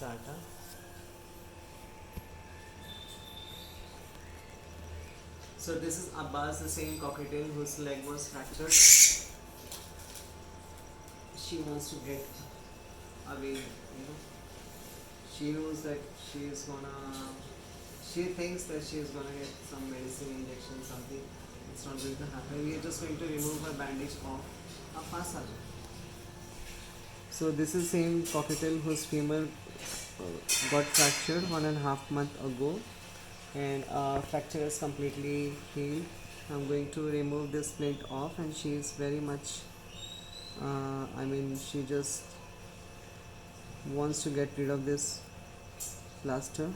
start. Huh? So this is Abbas, the same cockatiel whose leg was fractured. She wants to get away, She knows that she is gonna. She thinks that she is gonna get some medicine injection, something. It's not going to happen. We are just going to remove her bandage off. Pass aa jaao. So this is same cockatiel whose femur got fractured 1.5 months ago, and fracture is completely healed. I'm going to remove this splint off, and she is very much. She just wants to get rid of this plaster.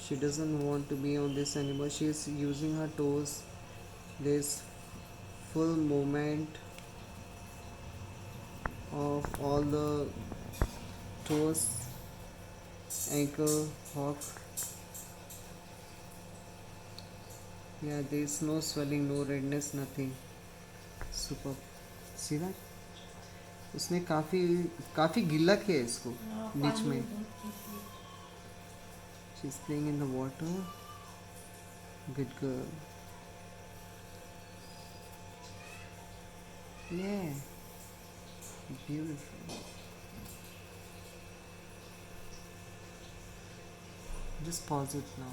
She doesn't want to be on this anymore. She is using her toes. There's full movement of all the toes, ankle, hock. Yeah, there's no swelling, no redness, nothing. Super. See that? उसने काफी गिल्ला किया है इसको बीच में. She's playing in the water. Good girl. Yeah. Beautiful. Just pause it now.